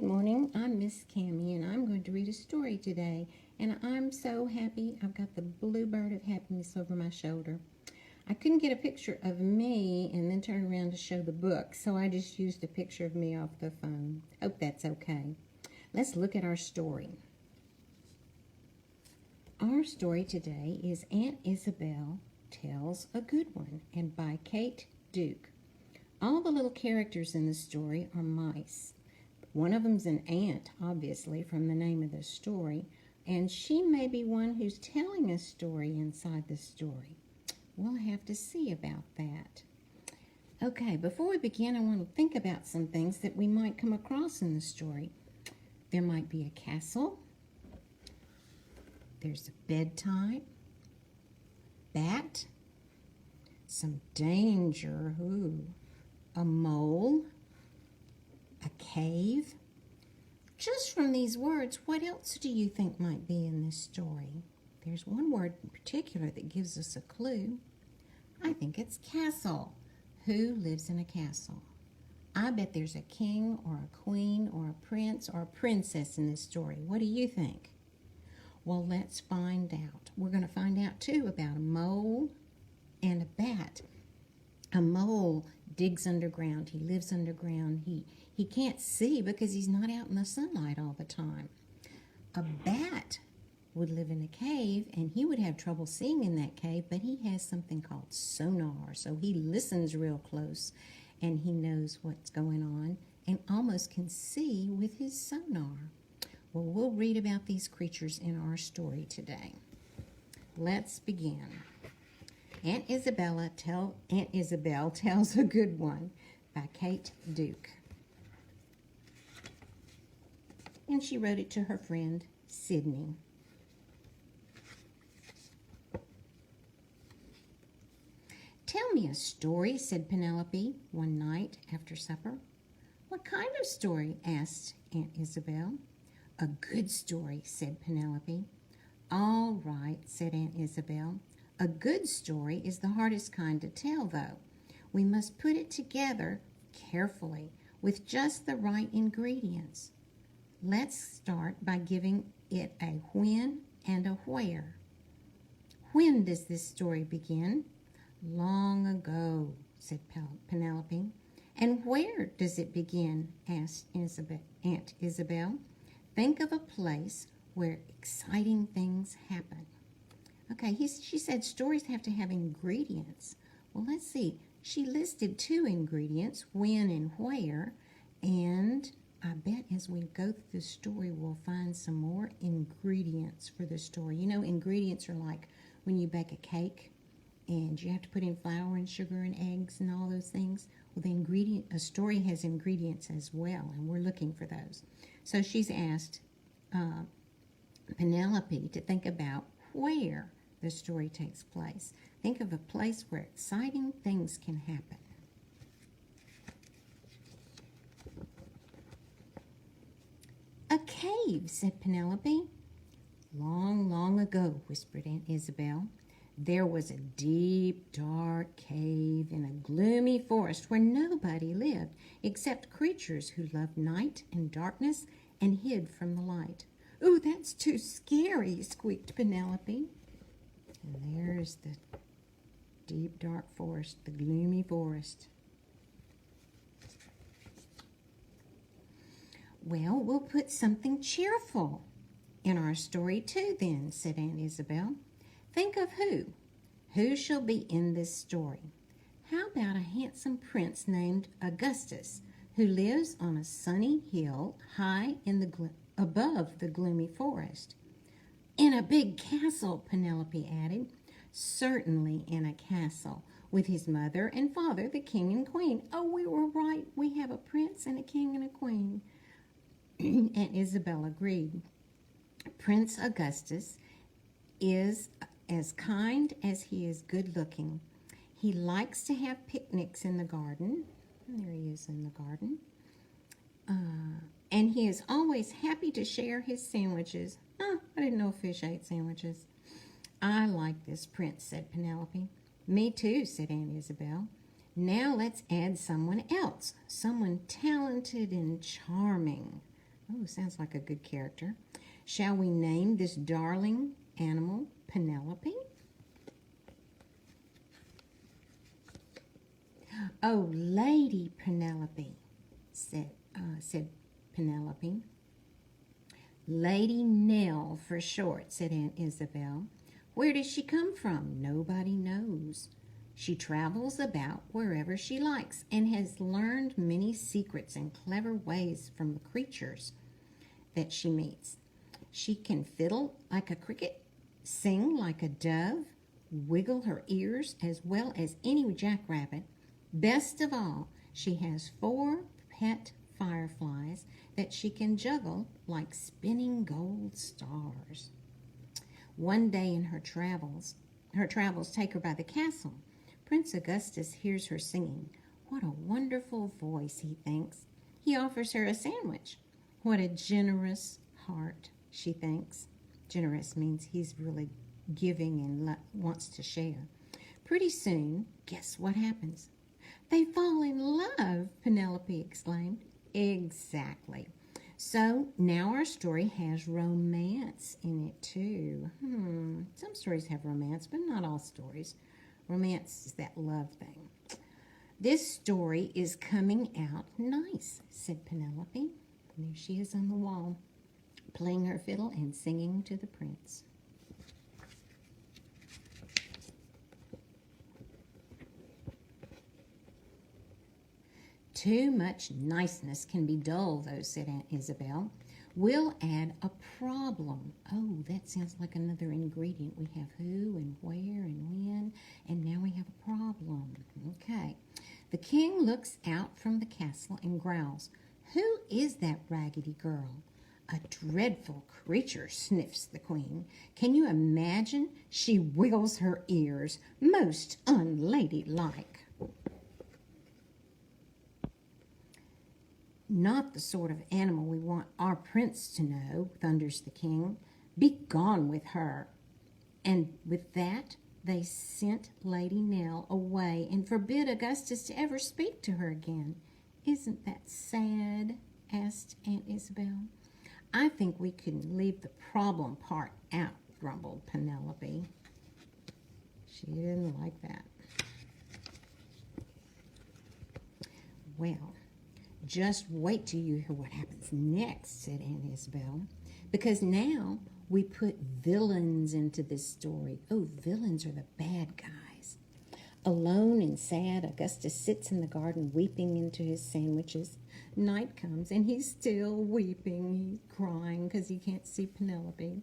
Good morning, I'm Miss Cammie and I'm going to read a story today, and I'm so happy I've got the blue bird of happiness over my shoulder. I couldn't get a picture of me and then turn around to show the book, so I just used a picture of me off the phone. Hope that's okay. Let's look at our story. Our story today is Aunt Isabel Tells a Good One, and by Kate Duke. All the little characters in the story are mice. One of them's an ant, obviously, from the name of the story, and she may be one who's telling a story inside the story. We'll have to see about that. Okay, before we begin, I want to think about some things that we might come across in the story. There might be a castle. There's a bedtime, bat, some danger, a mole, a cave. Just from these words, what else do you think might be in this story? There's one word in particular that gives us a clue. I think it's castle. Who lives in a castle? I bet there's a king or a queen or a prince or a princess in this story. What do you think? Well, let's find out. We're going to find out, too, about a mole and a bat. A mole digs underground. He lives underground. He can't see because he's not out in the sunlight all the time. A bat would live in a cave, and he would have trouble seeing in that cave, but he has something called sonar, so he listens real close, and he knows what's going on and almost can see with his sonar. Well, we'll read about these creatures in our story today. Let's begin. Aunt Isabel Tells a Good One by Kate Duke. And she wrote it to her friend, Sydney. Tell me a story, said Penelope one night after supper. What kind of story? Asked Aunt Isabel. A good story, said Penelope. All right, said Aunt Isabel. A good story is the hardest kind to tell, though. We must put it together carefully with just the right ingredients. Let's start by giving it a when and a where. When does this story begin? Long ago, said Penelope. And where does it begin? Asked Aunt Isabel. Think of a place where exciting things happen. Okay, she said stories have to have ingredients. Well, let's see. She listed 2 ingredients, when and where, and I bet as we go through the story, we'll find some more ingredients for the story. You know, ingredients are like when you bake a cake and you have to put in flour and sugar and eggs and all those things. Well, a story has ingredients as well, and we're looking for those. So she's asked Penelope to think about where the story takes place. Think of a place where exciting things can happen. A cave, said Penelope. Long, long ago, whispered Aunt Isabel, there was a deep, dark cave in a gloomy forest where nobody lived except creatures who loved night and darkness and hid from the light. Ooh, that's too scary, squeaked Penelope. And there's the deep, dark forest, the gloomy forest. Well, we'll put something cheerful in our story too then, said Aunt Isabel. Think of who. Who shall be in this story? How about a handsome prince named Augustus who lives on a sunny hill high above the gloomy forest? In a big castle, Penelope added. Certainly in a castle, with his mother and father, the king and queen. Oh, we were right. We have a prince and a king and a queen. Aunt Isabel agreed. Prince Augustus is as kind as he is good-looking. He likes to have picnics in the garden. There he is in the garden. And he is always happy to share his sandwiches. Oh, I didn't know fish ate sandwiches. I like this prince, said Penelope. Me too, said Aunt Isabel. Now let's add someone else, someone talented and charming. Oh, sounds like a good character. Shall we name this darling animal Penelope? Oh, Lady Penelope, said Penelope. Lady Nell for short, said Aunt Isabel. Where does she come from? Nobody knows. She travels about wherever she likes and has learned many secrets and clever ways from the creatures that she meets. She can fiddle like a cricket, sing like a dove, wiggle her ears as well as any jackrabbit. Best of all, she has 4 pet fireflies that she can juggle like spinning gold stars. One day in her travels take her by the castle. Prince Augustus hears her singing. What a wonderful voice, he thinks. He offers her a sandwich. What a generous heart, she thinks. Generous means he's really giving and wants to share. Pretty soon, guess what happens? They fall in love, Penelope exclaimed. Exactly. So now our story has romance in it too. Some stories have romance, but not all stories. Romance is that love thing. This story is coming out nice, said Penelope. And there she is on the wall, playing her fiddle and singing to the prince. Too much niceness can be dull, though, said Aunt Isabel. We'll add a problem. Oh, that sounds like another ingredient. We have who and where and when, and now we have a problem. Okay. The king looks out from the castle and growls, Who is that raggedy girl? A dreadful creature, sniffs the queen. Can you imagine? She wiggles her ears, most unladylike. Not the sort of animal we want our prince to know, thunders the king. Be gone with her. And with that, they sent Lady Nell away and forbid Augustus to ever speak to her again. Isn't that sad? Asked Aunt Isabel. I think we can leave the problem part out, grumbled Penelope. She didn't like that. Well, just wait till you hear what happens next, said Aunt Isabel, because now we put villains into this story. Oh, villains are the bad guys. Alone and sad, Augustus sits in the garden weeping into his sandwiches. Night comes and he's still weeping. He's crying because he can't see Penelope.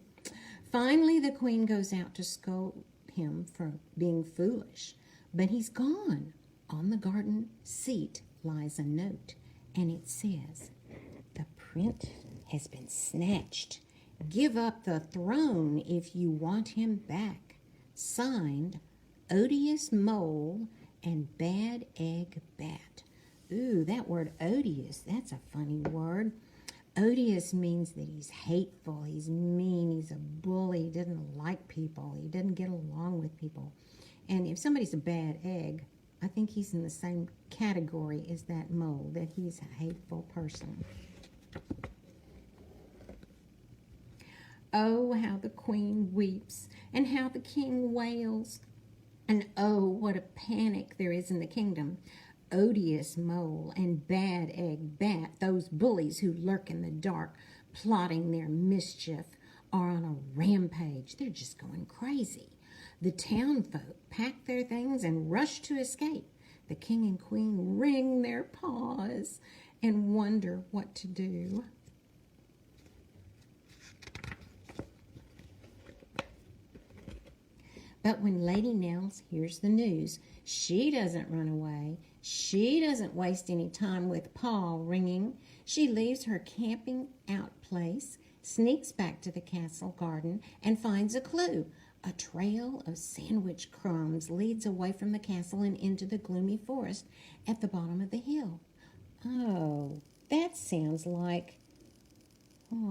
Finally, the queen goes out to scold him for being foolish, but he's gone. On the garden seat lies a note, and it says, The prince has been snatched. Give up the throne if you want him back. Signed, Odious Mole and Bad Egg Bat. Ooh, that word odious, that's a funny word. Odious means that he's hateful, he's mean, he's a bully, he doesn't like people, he doesn't get along with people. And if somebody's a bad egg, I think he's in the same category as that mole, that he's a hateful person. Oh, how the queen weeps, and how the king wails. And oh, what a panic there is in the kingdom. Odious Mole and Bad Egg Bat, those bullies who lurk in the dark, plotting their mischief, are on a rampage. They're just going crazy. The townfolk pack their things and rush to escape. The king and queen wring their paws and wonder what to do. But when Lady Nell hears the news, she doesn't run away. She doesn't waste any time with paw wringing. She leaves her camping out place, sneaks back to the castle garden, and finds a clue. A trail of sandwich crumbs leads away from the castle and into the gloomy forest at the bottom of the hill. Oh, that sounds like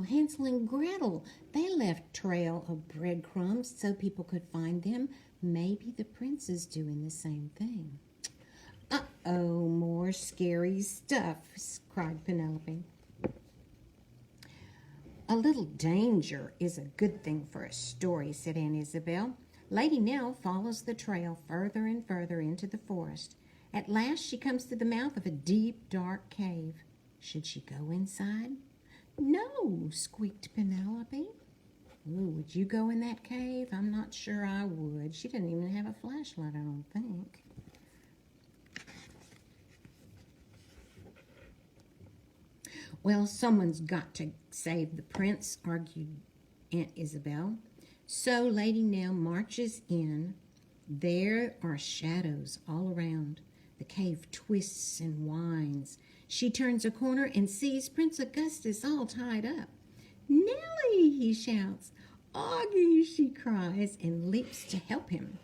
Hansel and Gretel. They left trail of breadcrumbs so people could find them. Maybe the prince is doing the same thing. Uh-oh, more scary stuff, cried Penelope. A little danger is a good thing for a story, said Aunt Isabel. Lady Nell follows the trail further and further into the forest. At last she comes to the mouth of a deep, dark cave. Should she go inside? No, squeaked Penelope. Ooh, would you go in that cave? I'm not sure I would. She didn't even have a flashlight, I don't think. Well, someone's got to save the prince, argued Aunt Isabel. So Lady Nell marches in. There are shadows all around. The cave twists and winds. She turns a corner and sees Prince Augustus all tied up. Nellie, he shouts. Augie, she cries, and leaps to help him.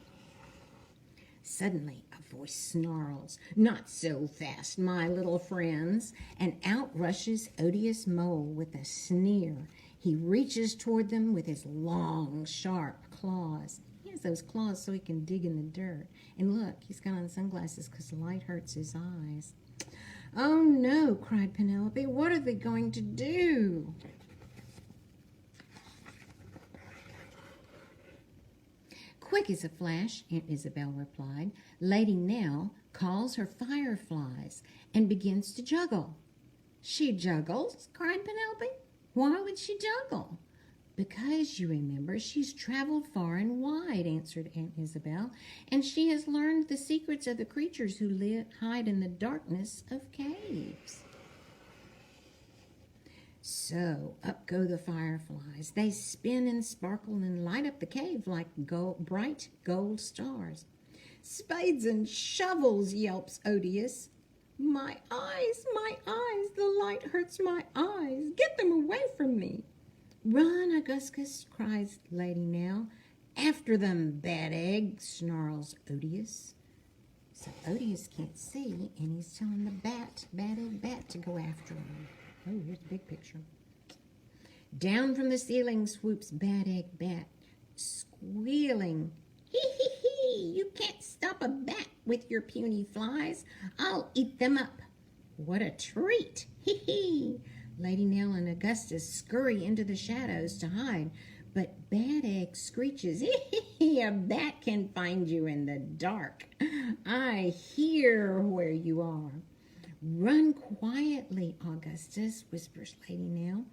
Suddenly, a voice snarls, "Not so fast, my little friends," and out rushes Odious Mole with a sneer. He reaches toward them with his long, sharp claws. He has those claws so he can dig in the dirt. And look, he's got on sunglasses because the light hurts his eyes. "Oh, no," cried Penelope. "What are they going to do?" Quick as a flash, Aunt Isabel replied, Lady Nell calls her fireflies and begins to juggle. "She juggles?" cried Penelope. "Why would she juggle?" "Because, you remember, she's traveled far and wide," answered Aunt Isabel, "and she has learned the secrets of the creatures who hide in the darkness of caves." So up go the fireflies. They spin and sparkle and light up the cave like bright gold stars. "Spades and shovels," yelps Odious. My eyes, the light hurts my eyes. Get them away from me." "Run, Augustus," cries Lady Nell. "After them, Bad Egg," snarls Odious. So Odious can't see, and he's telling the Bad Egg Bat to go after him. Oh, here's a big picture. Down from the ceiling swoops Bad Egg Bat, squealing. "Hee hee hee! You can't stop a bat with your puny flies. I'll eat them up. What a treat! Hee hee!" Lady Nell and Augustus scurry into the shadows to hide, but Bad Egg screeches, "Hee hee hee! A bat can find you in the dark. I hear where you are." "Run quietly, Augustus," whispers Lady Nell,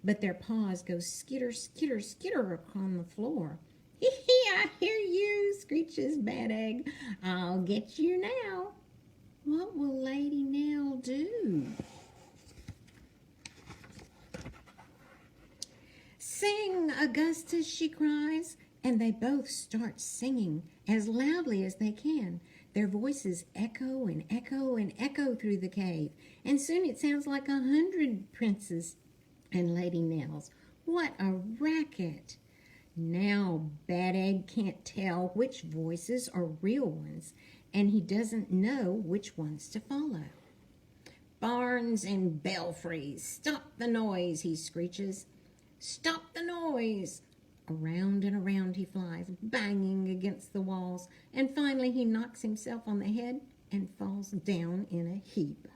but their paws go skitter, skitter, skitter upon the floor. "Hee hee, I hear you," screeches Bad Egg. "I'll get you now." What will Lady Nell do? "Sing, Augustus," she cries, and they both start singing as loudly as they can. Their voices echo and echo and echo through the cave, and soon it sounds like 100 princes and Lady Nells. What a racket! Now Bad Egg can't tell which voices are real ones, and he doesn't know which ones to follow. "Barns and belfries, stop the noise," he screeches. "Stop the noise!" Around and around he flies, banging against the walls, and finally he knocks himself on the head and falls down in a heap.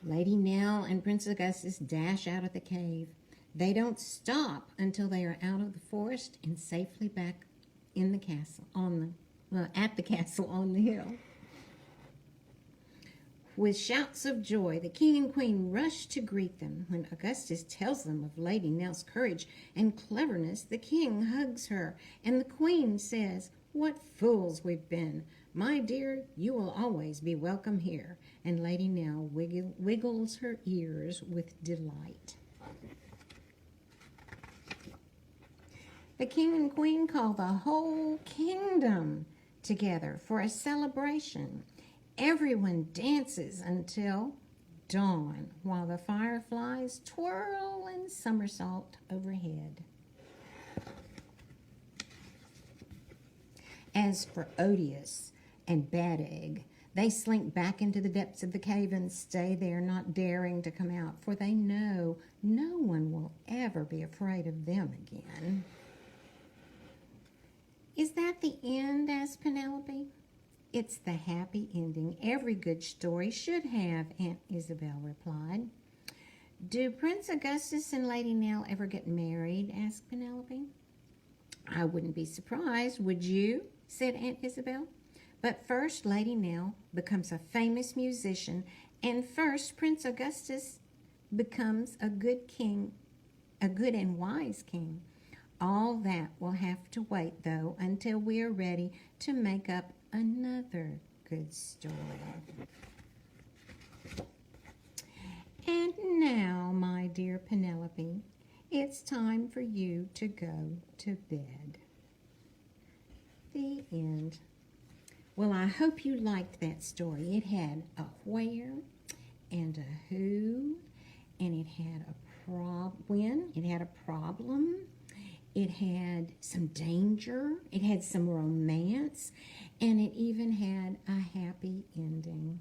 Lady Nell and Prince Augustus dash out of the cave. They don't stop until they are out of the forest and safely back in the castle at the castle on the hill. With shouts of joy, the king and queen rush to greet them. When Augustus tells them of Lady Nell's courage and cleverness, the king hugs her, and the queen says, "What fools we've been. My dear, you will always be welcome here." And Lady Nell wiggles her ears with delight. The king and queen call the whole kingdom together for a celebration. Everyone dances until dawn while the fireflies twirl and somersault overhead. As for Odious and Bad Egg, they slink back into the depths of the cave and stay there, not daring to come out, for they know no one will ever be afraid of them again. "Is that the end?" asked Penelope. It's the happy ending every good story should have, Aunt Isabel replied. Do Prince Augustus and Lady Nell ever get married? Asked Penelope. I wouldn't be surprised, would you? Said Aunt Isabel. But first Lady Nell becomes a famous musician, and first Prince Augustus becomes a good king, a good and wise king. All that will have to wait, though, until we are ready to make up another good story. And now, my dear Penelope, it's time for you to go to bed. The end. Well, I hope you liked that story. It had a where and a who, and it had a when, it had a problem, it had some danger, it had some romance, and it even had a happy ending.